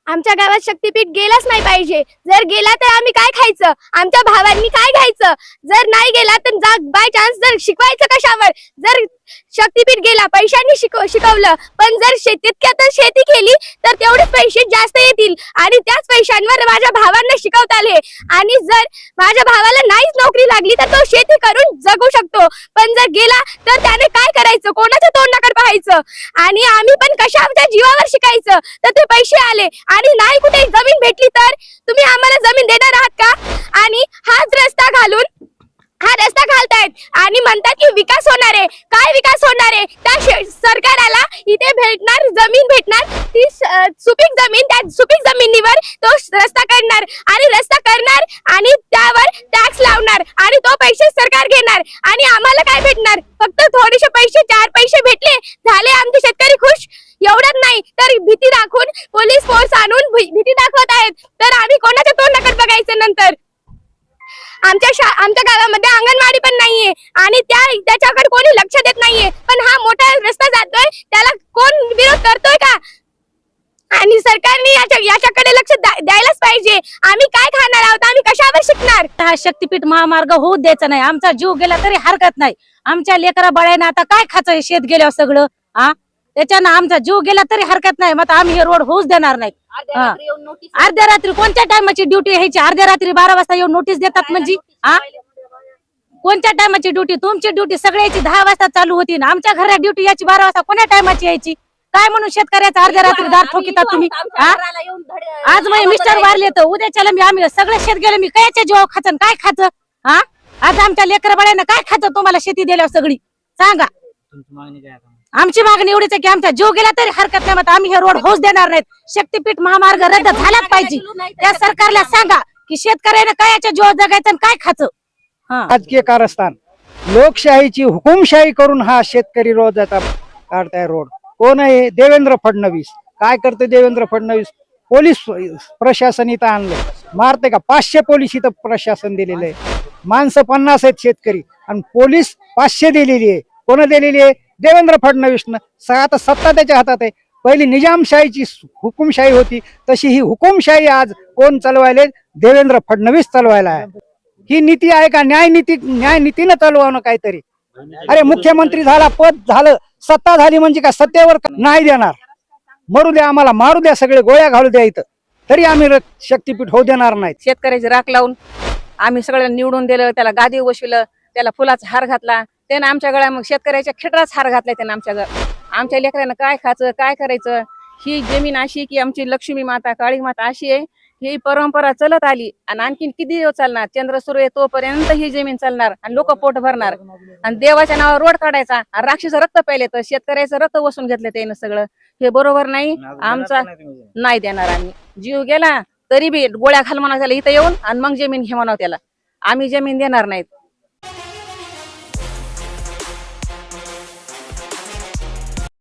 आमच्या गावात शक्तीपीठ गेलाच नाही पाहिजे। जर गेला तर आम्ही काय खायचं, आमच्या भावांनी काय घ्यायचं? जर नाही गेला तर बाय चान्स जर शिकवायचं कशावर? जर शक्तीपीठ गेला पैशांनी शिकवलं, पण जर तितक्यातच शेती केली तर तेवढेच पैसे जास्त येतील आणि त्याच पैशांवर माझ्या भावांना शिकवता आले। आणि जर माझ्या भावाला नाहीच नोकरी लागली तर तो शेती करून जगू शकतो, पण जर गेला तर त्याने काय करायचं, कोणाच्या तोंडाकडे पाहायचं? आणि आम्ही पण कशाच्या जीवावर शिकायचं? तर ते पैसे आले आणि नाही कुठे जमीन भेटली तर तुम्ही आम्हाला जमीन देणार आहात का? आणि हाच रस्ता घालून हा रस्ता घालतायत आणि म्हणतात की विकास होणार आहे। काय विकास होणार आहे? त्या सरकाराला इथे भेटणार जमीन भेटणार, ती सुपीक जमीन, त्या सुपीक जमिनीवर तो रस्ता करणार आणि रस्ता करणार आणि त्यावर टॅक्स लावणार आणि तो पैसे सरकार घेणार आणि आम्हाला काय भेटणार? फक्त थोडेसे पैसे, 4 पैसे भेटले झाले, आमचे शेतकरी खुश? एवढंच नाही तर भीती दाखवून पोलीस फोर्स आणून भीती दाखवत आहेत, तर आम्ही कोणाच्या तोंडाकडे बघायचं? नंतर आमच्या गावामध्ये अंगणवाडी पण नाहीये आणि त्याच्याकडे कोणी लक्ष देत नाहीये, पण हा मोठा रस्ता जातोय त्याला कोण विरोध करतोय का? आणि सरकारने याच्याकडे लक्ष द्यायलाच पाहिजे। आम्ही काय खाणार आहोत, आम्ही कशावर शिकणार? हा शक्तीपीठ महामार्ग होऊ द्यायचा नाही, आमचा जीव गेला तरी हरकत नाही। आमच्या लेकरा बाळांना आता काय खायचं शेत गेल्यावर सगळं, हा त्याच्यानं आमचा जीव गेला तरी हरकत नाही, मग आम्ही हे रोड होऊच देणार नाही। अर्ध्या रात्री कोणत्या टायमाची ड्युटी ह्याची? अर्ध्या रात्री 12 वाजता येऊन नोटीस देतात म्हणजे? कोणत्या टायमाची ड्युटी? तुमची ड्युटी सगळ्याची 10 वाजता चालू होती ना, आमच्या घरात ड्युटी याची 12 वाजता कोण्या टायमाची यायची? काय म्हणून शेतकऱ्याचा अर्ध्या रात्री दार ठोकिता तुम्ही? आज माझे मिस्टर वारले तर उद्याच्याला आम्ही सगळे शेत गेले, मी कायच्या जीवावर खाचं काय खाचं? हा आज आमच्या लेकरा बाळांना काय खाचं तुम्हाला शेती दिल्यावर सगळी? सांगा आमची मागणी एवढीच आहे की आमचा जीव गेला तरी हरकत नाही, मग आम्ही हे रोड होऊच देणार नाहीत। शक्तीपीठ महामार्ग रद्द झालाच पाहिजे। त्या सरकारला सांगा की शेतकऱ्यानं काय याच्या जीवावर जगायचं आणि काय खायचं? राजकीय कारस्थान, लोकशाहीची हुकुमशाही करून हा शेतकरी रोजाचा काढताय रोड। कोण आहे? देवेंद्र फडणवीस। काय करते देवेंद्र फडणवीस? पोलीस प्रशासन इथं आणलं, मारते का? 500 पोलीस इथं प्रशासन दिलेलं आहे, माणसं 50 आहेत शेतकरी आणि पोलीस 500 दिलेली आहे। कोण दिलेली आहे? देवेंद्र फडणवीसनं। आता सत्ता त्याच्या हातात आहे। पहिली निजामशाहीची हुकुमशाही होती, तशी ही हुकुमशाही आज कोण चालवायले? देवेंद्र फडणवीस चालवायला आहे। ही नीती आहे का? न्याय नीतीनं चालवणं काहीतरी। अरे मुख्यमंत्री झाला, पद झालं, सत्ता झाली म्हणजे का सत्तेवर नाही देणार? मरू द्या, आम्हाला मारू द्या, सगळे गोळ्या घालू द्या इथं, तरी आम्ही शक्तीपीठ होऊ देणार नाही। शेतकऱ्याची राख लावून आम्ही सगळ्यांना निवडून दिलं, त्याला गादी बसविलं, त्याला फुलाचा हार घातला, त्यानं आमच्या गळ्या मग शेतकऱ्याच्या खेटराच हार घातलाय त्यानं आमच्या लेकरांना काय खायचं, काय करायचं? ही जमीन अशी की आमची लक्ष्मी माता, काळी माता अशी आहे, ही परंपरा चलत आली आणि आणखीन किती दिवस चालणार? चंद्र सूर्य तोपर्यंत ही जमीन चालणार आणि लोक पोट भरणार आणि देवाच्या नावावर रोड काढायचा आणि राक्षस रक्त प्यायले तर शेतकऱ्याचं रक्त वसून घेतलं त्यानं सगळं। हे बरोबर नाही, आमचा नाही देणार आम्ही। जीव गेला तरी बी गोळ्या घाल म्हणा त्याला इथं येऊन आणि मग जमीन घे म्हणावं त्याला, आम्ही जमीन देणार नाहीत।